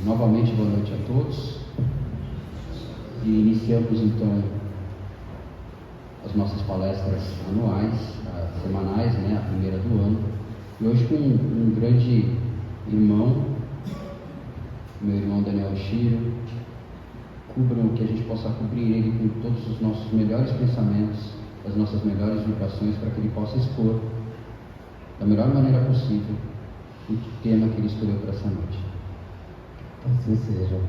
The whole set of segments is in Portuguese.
Novamente, boa noite a todos. E iniciamos então as nossas palestras anuais, semanais, a primeira do ano. E hoje com um grande irmão, meu irmão Daniel Shiro. Cubram que a gente possa cobrir ele com todos os nossos melhores pensamentos, as nossas melhores vibrações, para que ele possa expor da melhor maneira possível o tema que ele escolheu para essa noite. Assim seja.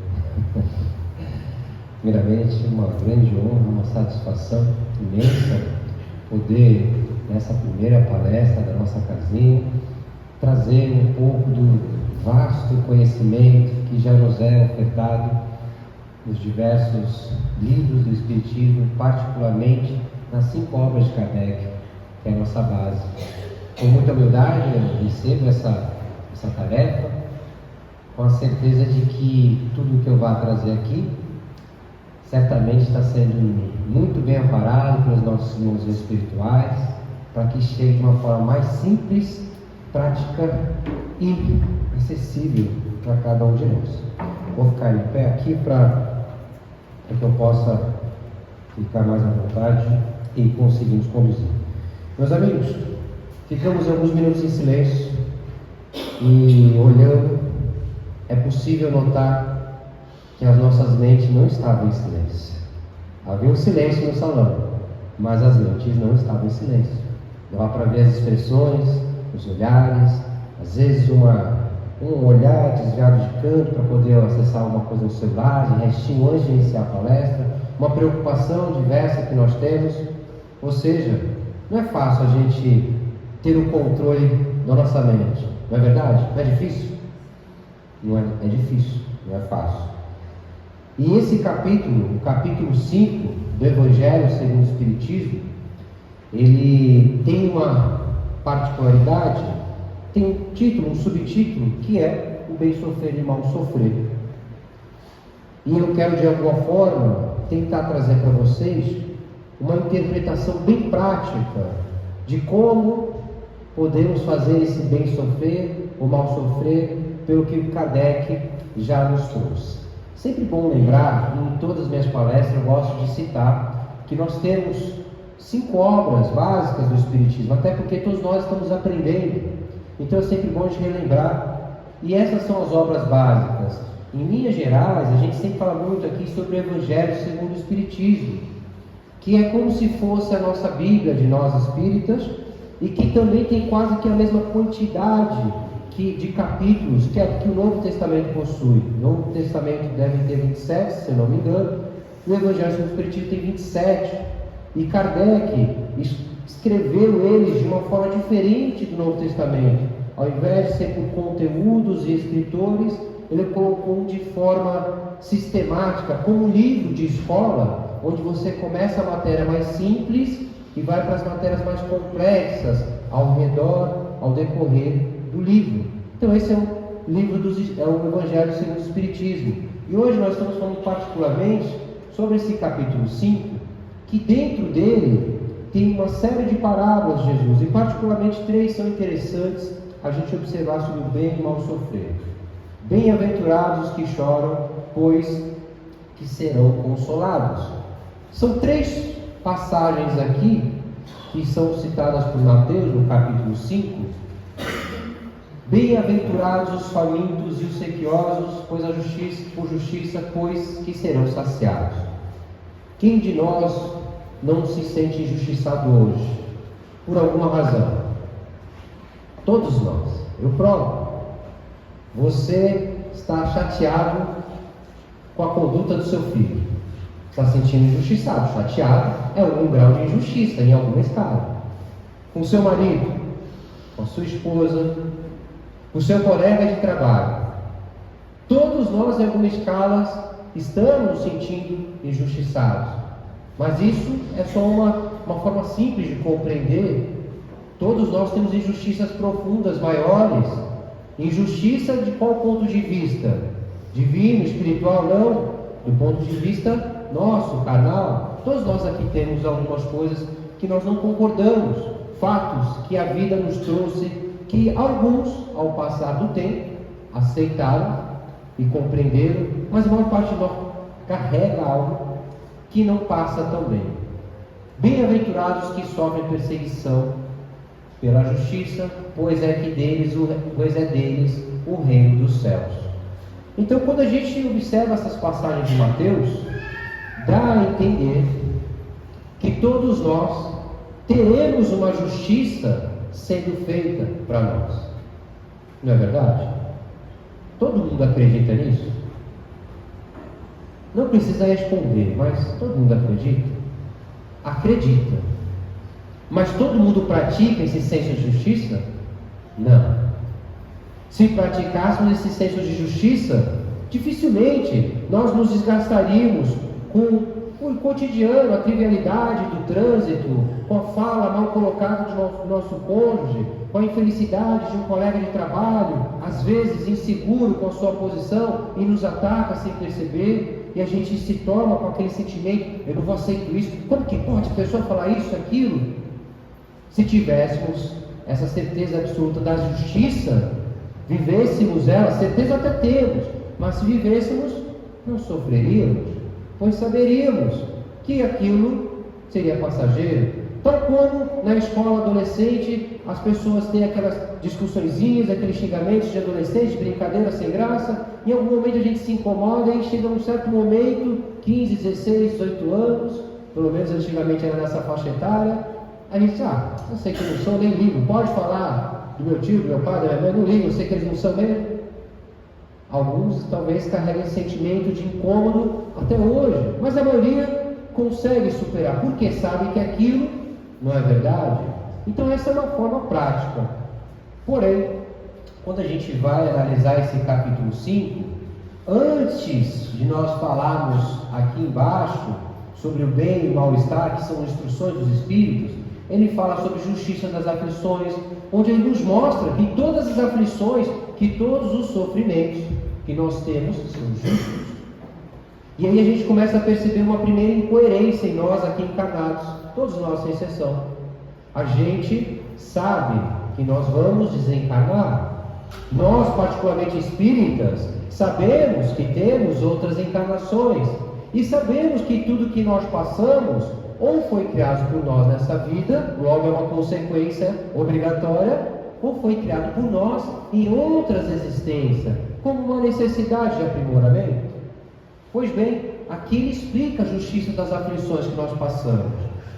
Primeiramente, uma grande honra, uma satisfação imensa poder, nessa primeira palestra da nossa casinha, trazer um pouco do vasto conhecimento que já nos é ofertado nos diversos livros do Espiritismo, particularmente nas 5 obras de Kardec, que é a nossa base. Com muita humildade, eu recebo essa tarefa, com a certeza de que tudo que eu vá trazer aqui certamente está sendo muito bem amparado pelos nossos irmãos espirituais, para que chegue de uma forma mais simples, prática e acessível para cada um de nós. Vou ficar em pé aqui para que eu possa ficar mais à vontade e conseguir nos conduzir. Meus amigos, ficamos alguns minutos em silêncio e olhando. É possível notar que as nossas mentes não estavam em silêncio. Havia um silêncio no salão, mas as mentes não estavam em silêncio. Dava para ver as expressões, os olhares, às vezes um olhar desviado de canto para poder acessar alguma coisa no celular, de restinho antes de iniciar a palestra, uma preocupação diversa que nós temos. Ou seja, não é fácil a gente ter o controle da nossa mente, não é verdade? Não é difícil? Não é, é difícil, não é fácil. E esse capítulo, o capítulo 5 do Evangelho segundo o Espiritismo, ele tem uma particularidade, tem um título, um subtítulo, que é o bem sofrer e mal sofrer. E eu quero de alguma forma tentar trazer para vocês uma interpretação bem prática de como podemos fazer esse bem sofrer ou mal sofrer, pelo que o Kardec já nos trouxe. Sempre bom lembrar, em todas as minhas palestras eu gosto de citar que nós temos 5 obras básicas do Espiritismo, até porque todos nós estamos aprendendo, então é sempre bom de relembrar. E essas são as obras básicas. Em linhas gerais, a gente sempre fala muito aqui sobre o Evangelho segundo o Espiritismo, que é como se fosse a nossa Bíblia de nós espíritas, e que também tem quase que a mesma quantidade de capítulos que o Novo Testamento possui. O Novo Testamento deve ter 27, se eu não me engano, e o Evangelho segundo o Espiritismo tem 27, e Kardec escreveu eles de uma forma diferente do Novo Testamento. Ao invés de ser por conteúdos e escritores, ele colocou de forma sistemática, como um livro de escola, onde você começa a matéria mais simples e vai para as matérias mais complexas ao redor, ao decorrer do livro. Então esse é o livro é o Evangelho segundo o Espiritismo. E hoje nós estamos falando particularmente sobre esse capítulo 5, que dentro dele tem uma série de parábolas de Jesus, e particularmente 3 são interessantes a gente observar sobre o bem e o mal sofrer. Bem-aventurados os que choram, pois que serão consolados. São 3 passagens aqui que são citadas por Mateus no capítulo 5. Bem-aventurados os famintos e os sequiosos, pois por justiça, pois que serão saciados. Quem de nós não se sente injustiçado hoje, por alguma razão? Todos nós, eu próprio. Você está chateado com a conduta do seu filho, está se sentindo injustiçado. Chateado é algum grau de injustiça em alguma escala. Com o seu marido, com a sua esposa, com o seu colega de trabalho. Todos nós em alguma escala estamos nos sentindo injustiçados. Mas isso é só uma forma simples de compreender. Todos nós temos injustiças profundas, maiores. Injustiça de qual ponto de vista? Divino, espiritual? Não. Do ponto de vista nosso, carnal. Todos nós aqui temos algumas coisas que nós não concordamos. Fatos que a vida nos trouxe, que alguns, ao passar do tempo, aceitaram e compreendê-lo, mas a maior parte de nós carrega algo que não passa tão bem. Bem-aventurados que sofrem perseguição pela justiça, pois é deles o reino dos céus. Então, quando a gente observa essas passagens de Mateus, dá a entender que todos nós teremos uma justiça sendo feita para nós. Não é verdade? Todo mundo acredita nisso? Não precisa responder, mas todo mundo acredita? Acredita. Mas todo mundo pratica esse senso de justiça? Não. Se praticássemos esse senso de justiça, dificilmente nós nos desgastaríamos com o cotidiano, a trivialidade do trânsito, com a fala mal colocada do nosso cônjuge, com a infelicidade de um colega de trabalho, às vezes inseguro com a sua posição e nos ataca sem perceber, e a gente se toma com aquele sentimento: eu não vou aceitar isso, como que pode a pessoa falar isso, aquilo? Se tivéssemos essa certeza absoluta da justiça, vivêssemos ela, certeza até temos, mas se vivêssemos, não sofreríamos, pois saberíamos que aquilo seria passageiro. Tal como na escola adolescente, as pessoas têm aquelas discussõezinhas, aqueles xingamentos de adolescente, brincadeira sem graça, em algum momento a gente se incomoda e chega um certo momento, 15, 16, 18 anos, pelo menos antigamente era nessa faixa etária, a gente eu sei que não sou, nem ligo, pode falar do meu tio, do meu pai, da minha mãe, não ligo, eu sei que eles não são mesmo. Alguns talvez carreguem esse sentimento de incômodo até hoje, mas a maioria consegue superar, porque sabe que aquilo não é verdade. Então essa é uma forma prática. Porém, quando a gente vai analisar esse capítulo 5, antes de nós falarmos aqui embaixo sobre o bem e o mal-estar, que são instruções dos Espíritos, ele fala sobre justiça das aflições, onde ele nos mostra que todas as aflições, que todos os sofrimentos que nós temos são justos. E aí a gente começa a perceber uma primeira incoerência em nós aqui encarnados, todos nós sem exceção. A gente sabe que nós vamos desencarnar. Nós, particularmente espíritas, sabemos que temos outras encarnações e sabemos que tudo que nós passamos ou foi criado por nós nessa vida, logo é uma consequência obrigatória, ou foi criado por nós em outras existências, como uma necessidade de aprimoramento. Pois bem, aqui ele explica a justiça das aflições que nós passamos.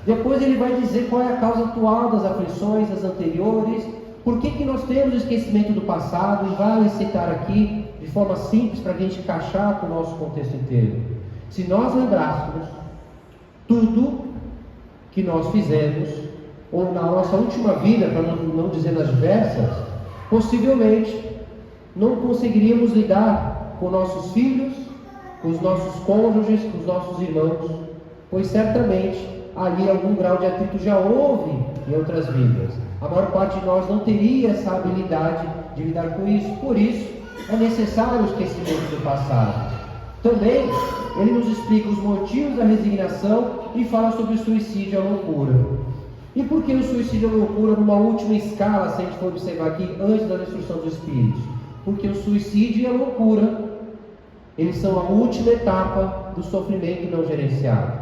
Depois ele vai dizer qual é a causa atual das aflições, das anteriores, por que nós temos o esquecimento do passado, e vai citar aqui de forma simples para a gente encaixar com o nosso contexto inteiro. Se nós lembrássemos tudo que nós fizemos, ou na nossa última vida, para não dizer nas diversas, possivelmente não conseguiríamos lidar com nossos filhos, com os nossos cônjuges, com os nossos irmãos, pois certamente ali algum grau de atrito já houve em outras vidas. A maior parte de nós não teria essa habilidade de lidar com isso, por isso é necessário o esquecimento do passado. Também ele nos explica os motivos da resignação e fala sobre o suicídio e a loucura. E por que o suicídio e a loucura numa última escala, se a gente for observar aqui, antes da instrução dos Espíritos? Porque o suicídio e a loucura, eles são a última etapa do sofrimento não gerenciado.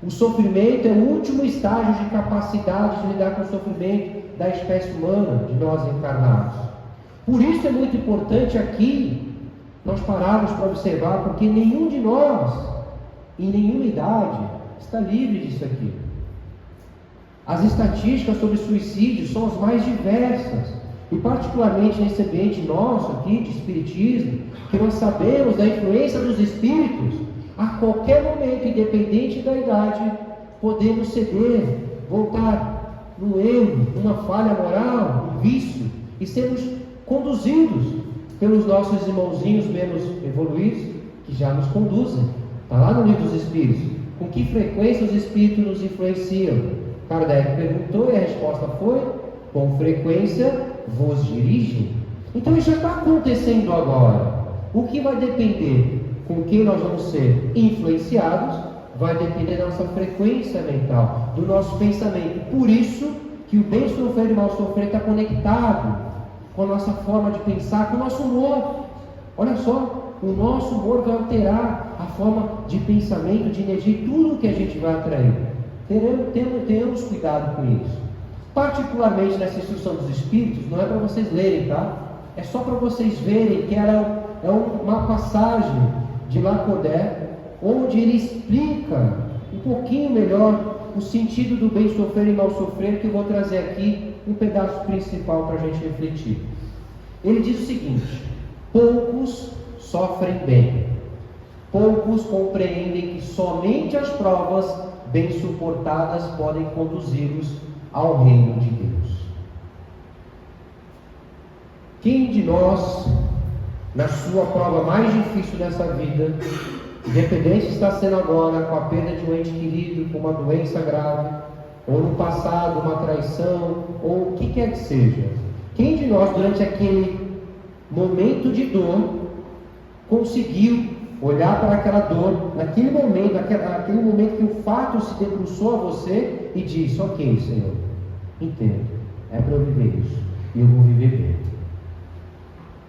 O sofrimento é o último estágio de capacidade de lidar com o sofrimento da espécie humana, de nós encarnados. Por isso é muito importante aqui nós pararmos para observar, porque nenhum de nós, em nenhuma idade, está livre disso aqui. As estatísticas sobre suicídio são as mais diversas, e particularmente nesse ambiente nosso aqui de espiritismo, que nós sabemos da influência dos espíritos, a qualquer momento, independente da idade, podemos ceder, voltar no erro, numa falha moral, um vício, e sermos conduzidos pelos nossos irmãozinhos menos evoluídos, que já nos conduzem. Está lá no livro dos Espíritos. Com que frequência os Espíritos nos influenciam? Kardec perguntou e a resposta foi: com frequência vos dirigem. Então isso já está acontecendo agora. O que vai depender com quem nós vamos ser influenciados vai depender da nossa frequência mental, do nosso pensamento. Por isso que o bem sofrer e o mal sofrer está conectado com a nossa forma de pensar, com o nosso humor. Olha só, o nosso humor vai alterar a forma de pensamento, de energia e tudo que a gente vai atrair. Tenhamos cuidado com isso. Particularmente nessa instrução dos Espíritos, não é para vocês lerem, tá? É só para vocês verem que é uma passagem de Lacordaire, onde ele explica um pouquinho melhor o sentido do bem sofrer e mal sofrer, que eu vou trazer aqui um pedaço principal para a gente refletir. Ele diz o seguinte: poucos sofrem bem, poucos compreendem que somente as provas bem suportadas podem conduzi-los ao reino de Deus. Quem de nós, na sua prova mais difícil dessa vida, independente se está sendo agora com a perda de um ente querido, com uma doença grave, ou no passado uma traição, ou o que quer que seja, quem de nós durante aquele momento de dor conseguiu olhar para aquela dor, naquele momento, aquele momento que o fato se debruçou a você e disse: ok, Senhor, entendo, é para eu viver isso, e eu vou viver bem.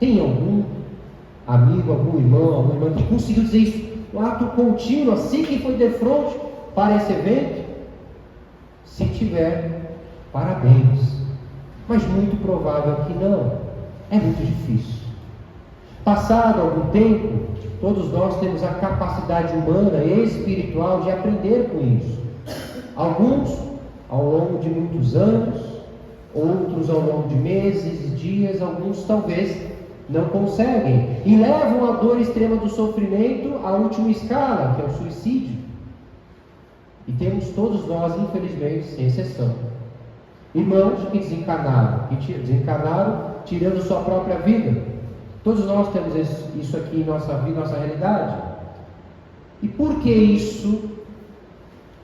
Tem algum amigo, algum irmão, alguma irmã que conseguiu dizer isso, um ato contínuo, assim que foi de frente para esse evento? Se tiver, parabéns, mas muito provável que não, é muito difícil. Passado algum tempo, todos nós temos a capacidade humana e espiritual de aprender com isso. Alguns ao longo de muitos anos, outros ao longo de meses e dias, alguns talvez não conseguem e levam a dor extrema do sofrimento à última escala, que é o suicídio. E temos todos nós, infelizmente, sem exceção, irmãos que desencarnaram tirando sua própria vida. Todos nós temos isso aqui em nossa vida, nossa realidade. E por que isso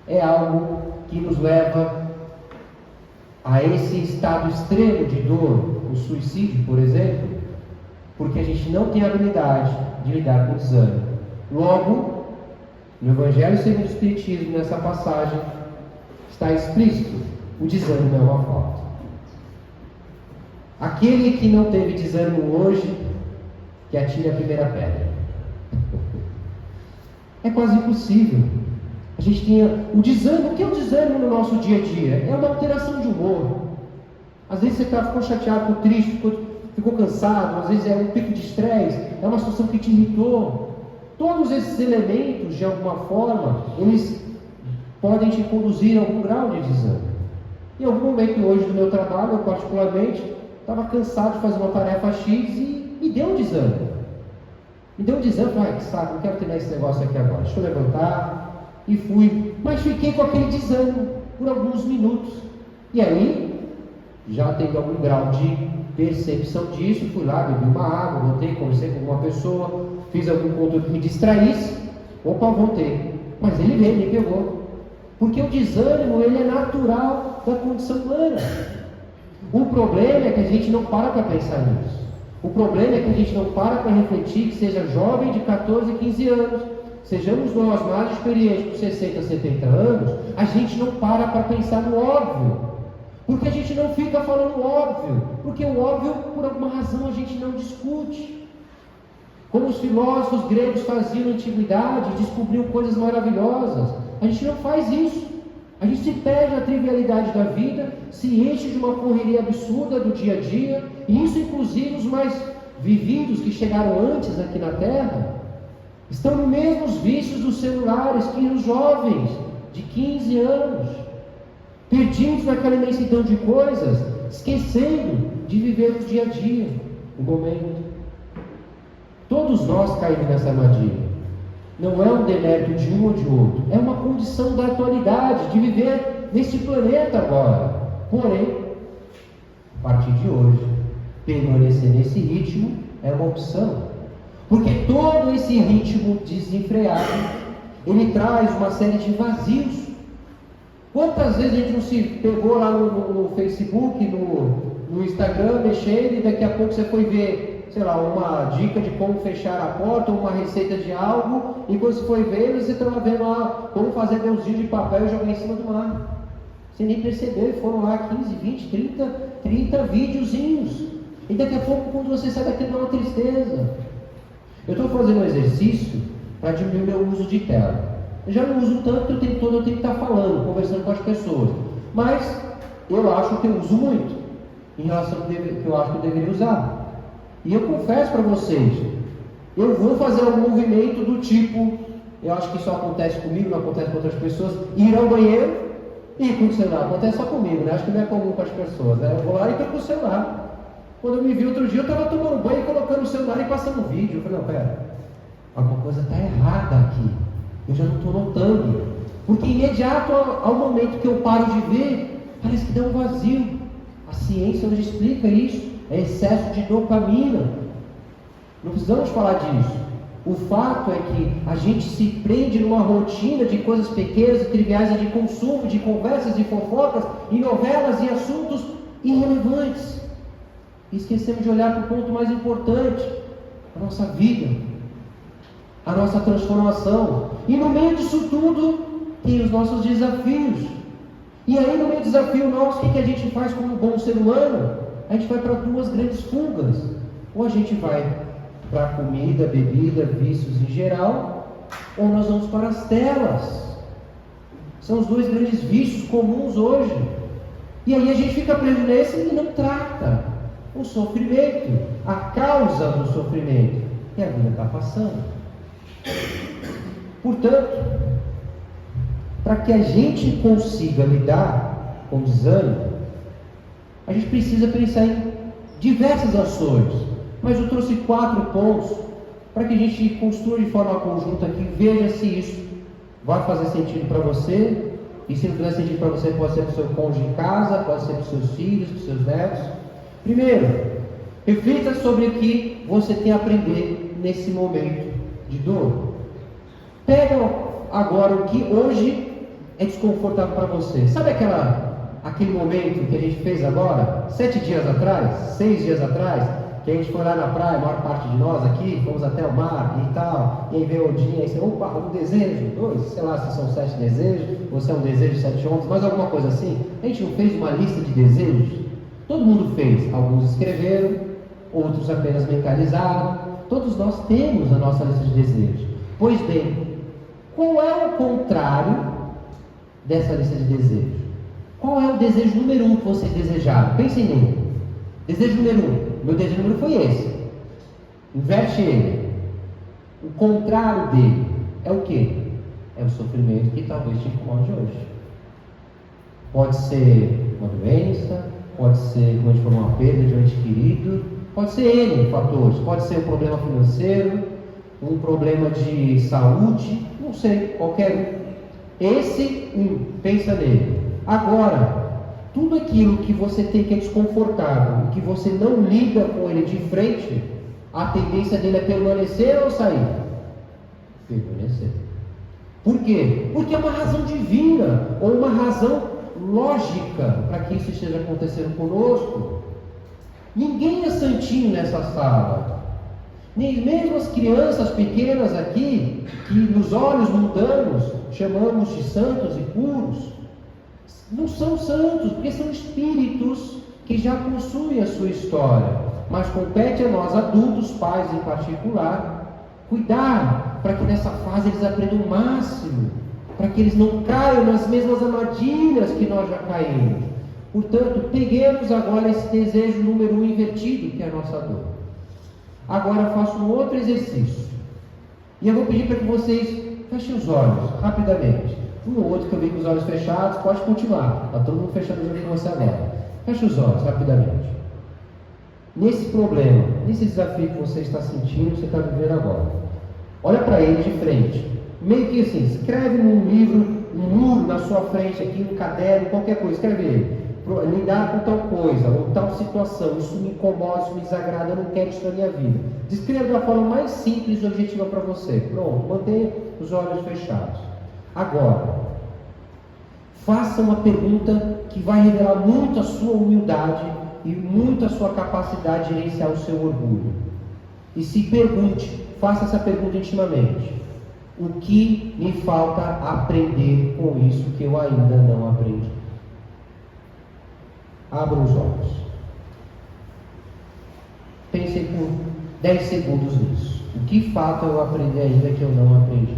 é algo que nos leva a esse estado extremo de dor, o suicídio, por exemplo? Porque a gente não tem a habilidade de lidar com o desânimo. Logo, no Evangelho segundo o Espiritismo, nessa passagem, está explícito: o desânimo é uma falta. Aquele que não teve desânimo hoje, que atire a primeira pedra. É quase impossível. A gente tem o desânimo. O que é o desânimo no nosso dia a dia? É uma alteração de humor. Às vezes você ficou chateado, ficou triste, ficou cansado, às vezes é um pico de estresse, é uma situação que te irritou. Todos esses elementos, de alguma forma, eles podem te conduzir a algum grau de desânimo. Em algum momento hoje do meu trabalho, eu particularmente, estava cansado de fazer uma tarefa X e me deu um desânimo. Ai, que saco, não quero ter esse negócio aqui agora. Deixa eu levantar e fui. Mas fiquei com aquele desânimo por alguns minutos. E aí, já tendo algum grau de percepção disso, fui lá, bebi uma água, voltei, conversei com alguma pessoa, fiz algum conteúdo que me distraísse. Opa, voltei. Mas ele veio, me pegou. Porque o desânimo, ele é natural da condição humana. O problema é que a gente não para pensar nisso. O problema é que a gente não para refletir, que seja jovem de 14, 15 anos, sejamos nós mais experientes com 60, 70 anos, a gente não para pensar no óbvio. Porque a gente não fica falando óbvio. Porque o óbvio, por alguma razão, a gente não discute. Como os filósofos gregos faziam na antiguidade, descobriam coisas maravilhosas. A gente não faz isso. A gente se perde na trivialidade da vida, se enche de uma correria absurda do dia a dia, e isso inclusive os mais vividos que chegaram antes aqui na Terra, estão nos mesmos vícios dos celulares que os jovens de 15 anos, perdidos naquela imensidão de coisas, esquecendo de viver o dia a dia, o momento. Todos nós caímos nessa armadilha. Não é um demérito de um ou de outro, é uma condição da atualidade, de viver neste planeta agora. Porém, a partir de hoje, permanecer nesse ritmo é uma opção, porque todo esse ritmo desenfreado, ele traz uma série de vazios. Quantas vezes a gente não se pegou lá no Facebook, no Instagram, mexendo, e daqui a pouco você foi ver, sei lá, uma dica de como fechar a porta, ou uma receita de algo, e quando você foi ver, você estava vendo lá como fazer deusinho de papel e jogar em cima do mar. Você nem percebeu, e foram lá 15, 20, 30 videozinhos. E daqui a pouco, quando você sai daquilo, dá uma tristeza. Eu estou fazendo um exercício para diminuir o meu uso de tela. Eu já não uso tanto, porque o tempo todo eu tenho que estar falando, conversando com as pessoas. Mas eu acho que eu uso muito em relação ao que eu acho que eu deveria usar. E eu confesso para vocês, eu vou fazer um movimento do tipo, eu acho que isso acontece comigo, não acontece com outras pessoas, ir ao banheiro e ir com o celular. Acontece só comigo, né? Acho que não é comum com as pessoas, né? Eu vou lá e estou com o celular. Quando eu me vi outro dia, eu estava tomando banho e colocando o celular e passando vídeo. Eu falei, não, pera, alguma coisa está errada aqui. Eu já não estou notando. Porque imediato ao momento que eu paro de ver, parece que dá um vazio. A ciência nos explica isso. É excesso de dopamina. Não precisamos falar disso. O fato é que a gente se prende numa rotina de coisas pequenas e triviais de consumo, de conversas e fofocas, e novelas e assuntos irrelevantes. E esquecemos de olhar para o ponto mais importante, a nossa vida, a nossa transformação. E no meio disso tudo, tem os nossos desafios. E aí, no meio do desafio nosso, o que a gente faz como um bom ser humano? A gente vai para duas grandes fugas. Ou a gente vai para a comida, bebida, vícios em geral, ou nós vamos para as telas. São os dois grandes vícios comuns hoje. E aí a gente fica preso nesse e não trata o sofrimento, a causa do sofrimento. E a vida está passando. Portanto, para que a gente consiga lidar com o desânimo, a gente precisa pensar em diversas ações. Mas eu trouxe 4 pontos para que a gente construa de forma conjunta aqui, veja se isso vai fazer sentido para você. E se não fizer sentido para você, pode ser para o seu cônjuge em casa, pode ser para os seus filhos, para os seus netos. Primeiro, reflita sobre o que você tem a aprender nesse momento de dor. Pega agora o que hoje é desconfortável para você. Sabe aquele momento que a gente fez agora? 7 dias atrás, 6 dias atrás, que a gente foi lá na praia, a maior parte de nós aqui, fomos até o mar e tal, e aí veio o dia, aí você, opa, um desejo, 2, sei lá se são 7 desejos, ou se é um desejo de 7 ondas, mas alguma coisa assim. A gente não fez uma lista de desejos? Todo mundo fez, alguns escreveram, outros apenas mentalizaram. Todos nós temos a nossa lista de desejos. Pois bem, qual é o contrário dessa lista de desejos? Qual é o desejo número 1 que vocês desejaram? Pensem nele. Desejo número 1. Meu desejo número foi esse. Inverte ele. O contrário dele é o quê? É o sofrimento que talvez te incomode hoje. Pode ser uma doença, pode ser, como a gente falou, uma perda de um ente querido, pode ser N fatores, pode ser um problema financeiro, um problema de saúde, não sei, qualquer um. Esse, pensa nele. Agora, tudo aquilo que você tem que é desconfortável, que você não lida com ele de frente, a tendência dele é permanecer ou sair? Permanecer. Por quê? Porque é uma razão divina, ou uma razão lógica para que isso esteja acontecendo conosco. Ninguém é santinho nessa sala. Nem mesmo as crianças pequenas aqui, que nos olhos mundanos chamamos de santos e puros, não são santos, porque são espíritos que já possuem a sua história. Mas compete a nós adultos, pais em particular, cuidar para que nessa fase eles aprendam o máximo, para que eles não caiam nas mesmas armadilhas que nós já caímos. Portanto, peguemos agora esse desejo número 1 invertido, que é a nossa dor. Agora faço um outro exercício. E eu vou pedir para que vocês fechem os olhos, rapidamente. Um ou outro que eu vi com os olhos fechados, pode continuar. Está todo mundo fechando os olhos com você agora. Feche os olhos, rapidamente. Nesse problema, nesse desafio que você está sentindo, você está vivendo agora. Olha para ele de frente. Meio que assim, escreve num livro, num muro na sua frente aqui, um caderno, qualquer coisa, escreve ele. Lidar com tal coisa, ou tal situação, isso me incomoda, isso me desagrada, eu não quero isso na minha vida. Descreva da forma mais simples e objetiva para você. Pronto, mantenha os olhos fechados. Agora, faça uma pergunta que vai revelar muito a sua humildade e muito a sua capacidade de gerenciar o seu orgulho. E se pergunte, faça essa pergunta intimamente. O que me falta aprender com isso que eu ainda não aprendi? Abra os olhos. Pense por 10 segundos nisso. O que fato eu aprendi ainda que eu não aprendi?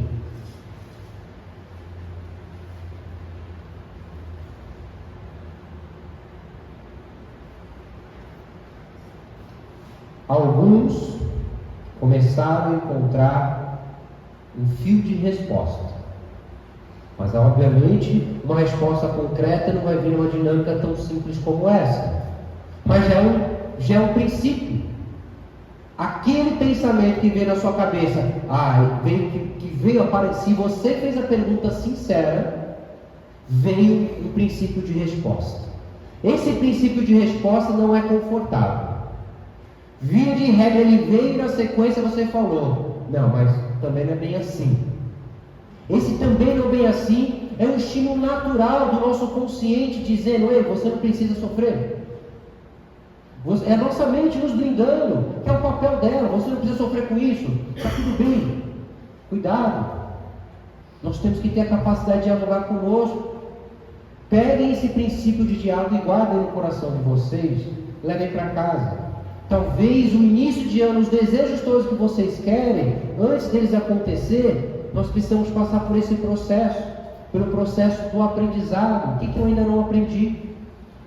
Alguns começaram a encontrar um fio de resposta, mas obviamente uma resposta concreta não vai vir numa dinâmica tão simples como essa, mas já é um princípio. Aquele pensamento que veio na sua cabeça, que veio aparecer, se você fez a pergunta sincera, veio um princípio de resposta. Esse princípio de resposta não é confortável. Via de regra, ele veio na sequência, você falou, não, mas também não é bem assim. Esse também não é bem assim é um estímulo natural do nosso consciente dizendo, ei, você não precisa sofrer. É a nossa mente nos blindando, que é o papel dela, você não precisa sofrer com isso, está tudo bem, cuidado. Nós temos que ter a capacidade de dialogar conosco. Peguem esse princípio de diálogo e guardem no coração de vocês, levem para casa. Talvez o início de ano, os desejos todos que vocês querem, antes deles acontecer, nós precisamos passar por esse processo, pelo processo do aprendizado. O que eu ainda não aprendi?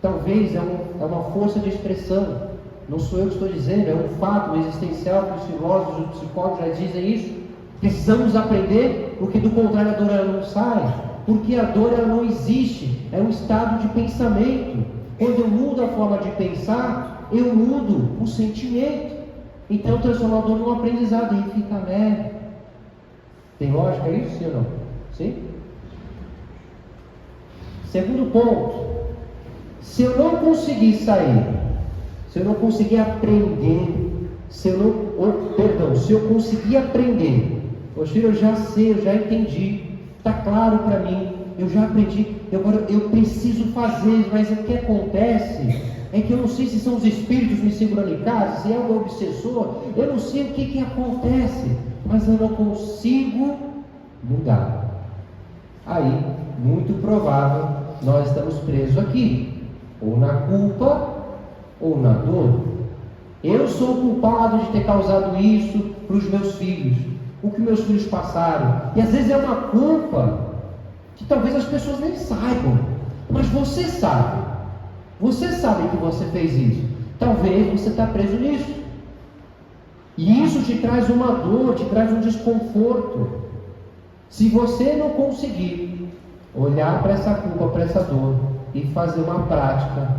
Talvez é uma força de expressão, não sou eu que estou dizendo, é um fato existencial que os filósofos, os psicólogos já dizem isso. Precisamos aprender, porque do contrário a dor ela não sai, porque a dor ela não existe, é um estado de pensamento. Quando eu mudo a forma de pensar, eu mudo o sentimento. Então transforma a dor num aprendizado e fica leve. Tem lógica isso, sim ou não? Sim? Segundo ponto. Se eu não conseguir sair, se eu não conseguir aprender, se eu conseguir aprender, poxa, eu já sei, eu já entendi, está claro para mim, eu já aprendi, agora eu preciso fazer, mas o que acontece é que eu não sei se são os espíritos me segurando em casa, se é o meu obsessor, eu não sei o que acontece, mas eu não consigo mudar. Aí, muito provável, nós estamos presos aqui. Ou na culpa, ou na dor. Eu sou culpado de ter causado isso para os meus filhos, o que meus filhos passaram. E às vezes é uma culpa que talvez as pessoas nem saibam, mas você sabe. Você sabe que você fez isso. Talvez você está preso nisso. E isso te traz uma dor, te traz um desconforto. Se você não conseguir olhar para essa culpa, para essa dor, e fazer uma prática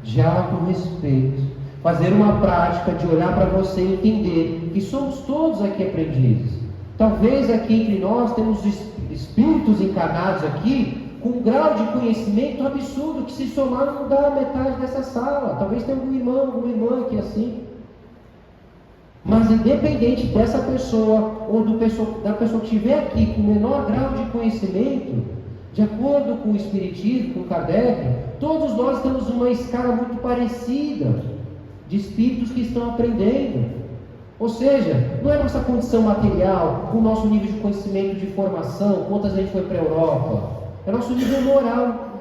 de autorrespeito, fazer uma prática de olhar para você e entender que somos todos aqui aprendizes. Talvez aqui entre nós temos espíritos encarnados aqui com um grau de conhecimento absurdo que se somar não dá a metade dessa sala. Talvez tenha algum irmão, alguma irmã aqui assim. Mas independente dessa pessoa ou da pessoa que estiver aqui com menor grau de conhecimento, de acordo com o Espiritismo, com Kardec, todos nós temos uma escala muito parecida de espíritos que estão aprendendo. Ou seja, não é nossa condição material, o nosso nível de conhecimento, de formação, quantas a gente foi para a Europa, é nosso nível moral.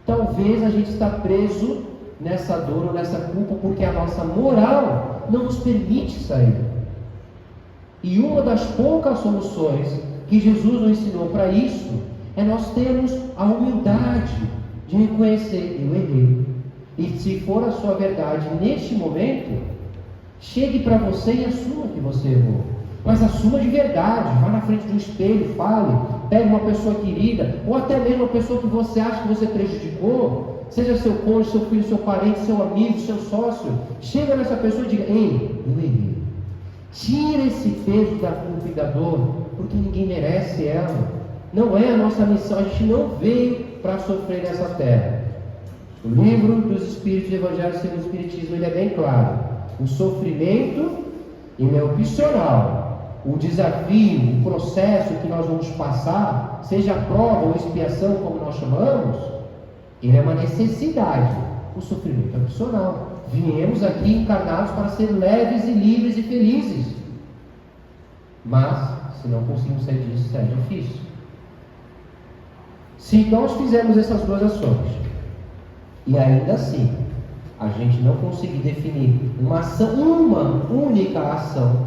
Talvez a gente está preso nessa dor ou nessa culpa porque a nossa moral não nos permite sair. E uma das poucas soluções que Jesus nos ensinou para isso, é nós termos a humildade de reconhecer, eu errei. E se for a sua verdade neste momento, chegue para você e assuma que você errou. Mas assuma de verdade, vá na frente do espelho, fale, pegue uma pessoa querida, ou até mesmo uma pessoa que você acha que você prejudicou, seja seu cônjuge, seu filho, seu parente, seu amigo, seu sócio, chega nessa pessoa e diga, ei, eu errei. Tira esse peso da culpa e da dor, porque ninguém merece ela. Não é a nossa missão, a gente não veio para sofrer nessa terra. O livro dos Espíritos, do Evangelho segundo o Espiritismo, ele é bem claro. O sofrimento, ele é opcional. O desafio, o processo que nós vamos passar, seja a prova ou expiação, como nós chamamos, ele é uma necessidade. O sofrimento é opcional. Viemos aqui encarnados para ser leves e livres e felizes. Mas, se não conseguimos sair disso, é difícil. Se nós fizermos essas duas ações, e ainda assim, a gente não conseguir definir uma ação, uma única ação,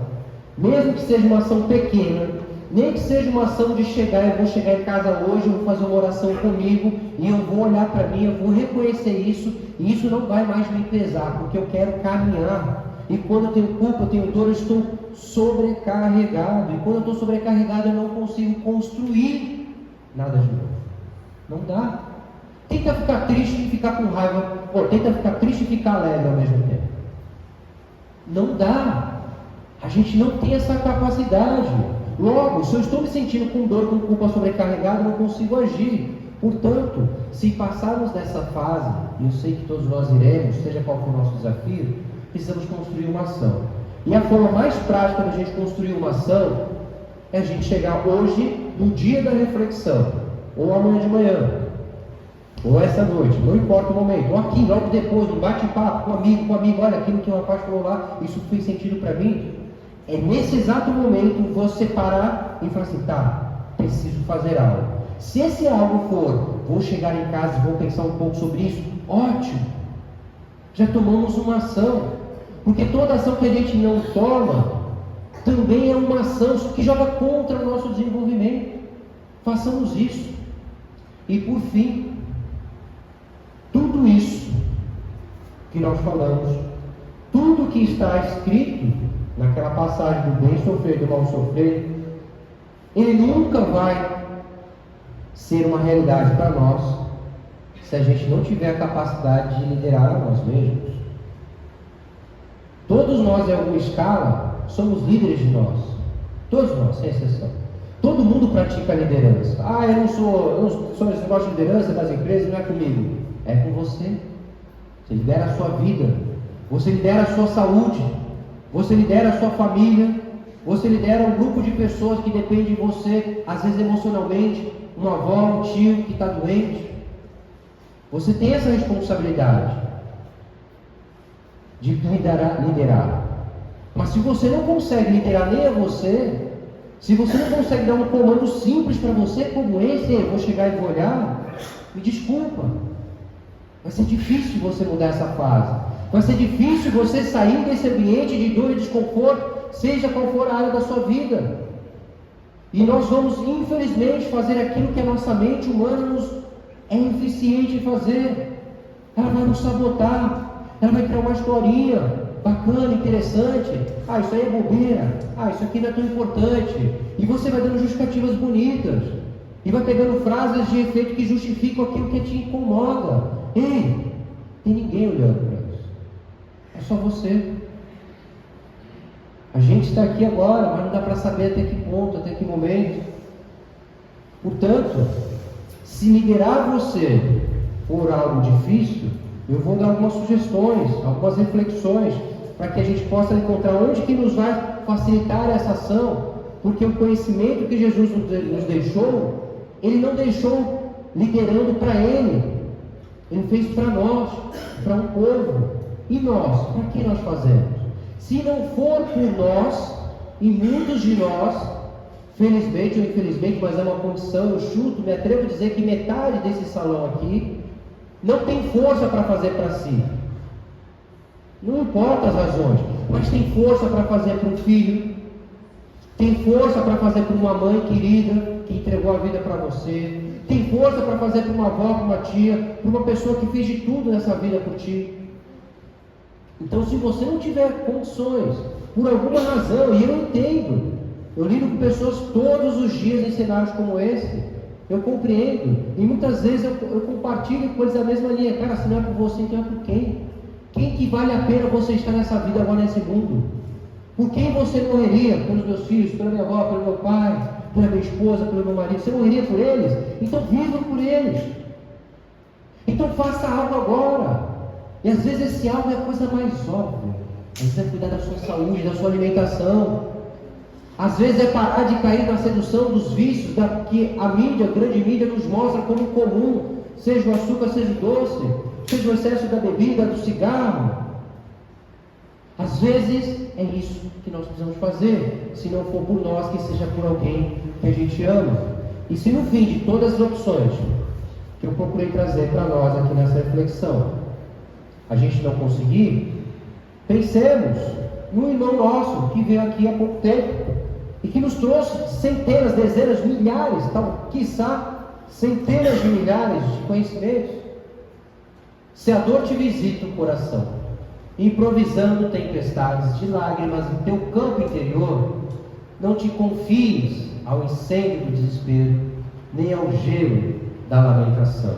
Mesmo que seja uma ação pequena, nem que seja uma ação de chegar, eu vou chegar em casa hoje, eu vou fazer uma oração comigo, e eu vou olhar para mim, eu vou reconhecer isso, e isso não vai mais me pesar, porque eu quero caminhar. E quando eu tenho culpa, eu tenho dor, eu estou sobrecarregado. E quando eu estou sobrecarregado, eu não consigo construir nada de novo. Não dá. Tenta ficar triste e ficar com raiva, ou tenta ficar triste e ficar alegre ao mesmo tempo. Não dá. A gente não tem essa capacidade. Logo, se eu estou me sentindo com dor, com culpa, sobrecarregado, eu não consigo agir. Portanto, se passarmos dessa fase, e eu sei que todos nós iremos, seja qual for o nosso desafio, precisamos construir uma ação. E a forma mais prática da gente construir uma ação é a gente chegar hoje, no dia da reflexão, ou amanhã de manhã, ou essa noite, não importa o momento, ou aqui, logo depois, um bate-papo com um amigo, olha, aquilo que o rapaz falou lá, isso fez sentido para mim. É nesse exato momento você parar e falar assim, tá, preciso fazer algo. Se esse algo for, vou chegar em casa e vou pensar um pouco sobre isso, ótimo, já tomamos uma ação. Porque toda ação que a gente não toma também é uma ação que joga contra o nosso desenvolvimento. Façamos isso. E por fim, tudo isso que nós falamos, tudo que está escrito naquela passagem do bem sofrer, do mal sofrer, ele nunca vai ser uma realidade para nós se a gente não tiver a capacidade de liderar nós mesmos. Todos nós, em alguma escala, somos líderes de nós. Todos nós, sem exceção. Todo mundo pratica liderança. Eu não sou esse negócio de liderança das empresas, não é comigo. É com você. Você lidera a sua vida. Você lidera a sua saúde. Você lidera a sua família. Você lidera um grupo de pessoas que depende de você, às vezes emocionalmente. Uma avó, um tio que está doente. Você tem essa responsabilidade de liderar. Mas se você não consegue liderar nem a você, se você não consegue dar um comando simples para você como esse, eu vou chegar e vou olhar, me desculpa, vai ser difícil você mudar essa fase, vai ser difícil você sair desse ambiente de dor e desconforto, seja qual for a área da sua vida. E nós vamos, infelizmente, fazer aquilo que a nossa mente humana é eficiente em fazer. Ela vai nos sabotar. Ela vai criar uma historinha bacana, interessante. Isso aí é bobeira. Isso aqui não é tão importante. E você vai dando justificativas bonitas. E vai pegando frases de efeito que justificam aquilo que te incomoda. Ei, tem ninguém olhando para isso. É só você. A gente está aqui agora, mas não dá para saber até que ponto, até que momento. Portanto, se liderar você for algo difícil, eu vou dar algumas sugestões, algumas reflexões, para que a gente possa encontrar onde que nos vai facilitar essa ação, porque o conhecimento que Jesus nos deixou, Ele não deixou liderando para Ele, Ele fez para nós, para um povo. E nós, para que nós fazemos? Se não for por nós, e muitos de nós, felizmente ou infelizmente, mas é uma condição, eu chuto, me atrevo a dizer que metade desse salão aqui não tem força para fazer para si. Não importa as razões, mas tem força para fazer para um filho, tem força para fazer para uma mãe querida que entregou a vida para você, tem força para fazer para uma avó, para uma tia, para uma pessoa que fez de tudo nessa vida por ti. Então, se você não tiver condições, por alguma razão, e eu entendo, eu lido com pessoas todos os dias em cenários como esse, eu compreendo, e muitas vezes eu compartilho com eles a mesma linha. Cara, se não é por você, então é por quem? Quem que vale a pena você estar nessa vida agora, nesse mundo? Por quem você morreria? Pelos meus filhos, pela minha avó, pelo meu pai, pela minha esposa, pelo meu marido? Você morreria por eles? Então viva por eles. Então faça algo agora. E às vezes esse algo é a coisa mais óbvia. Às vezes é cuidar da sua saúde, da sua alimentação. Às vezes é parar de cair na sedução dos vícios que a mídia, a grande mídia, nos mostra como comum. Seja o açúcar, seja o doce, seja o excesso da bebida, do cigarro. Às vezes é isso que nós precisamos fazer. Se não for por nós, que seja por alguém que a gente ama. E se no fim de todas as opções que eu procurei trazer para nós aqui nessa reflexão, a gente não conseguir, pensemos um irmão nosso que veio aqui há pouco tempo e que nos trouxe centenas, dezenas, milhares, tal, quiçá centenas de milhares de conhecimentos. Se a dor te visita o coração, improvisando tempestades de lágrimas em teu campo interior, não te confies ao incêndio do desespero, nem ao gelo da lamentação,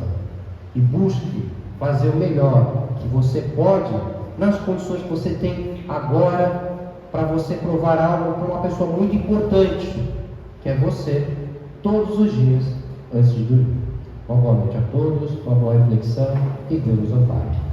e busque fazer o melhor que você pode, nas condições que você tem agora, para você provar algo para uma pessoa muito importante, que é você, todos os dias, antes de dormir. Uma boa noite a todos, uma boa reflexão, e Deus nos ampare.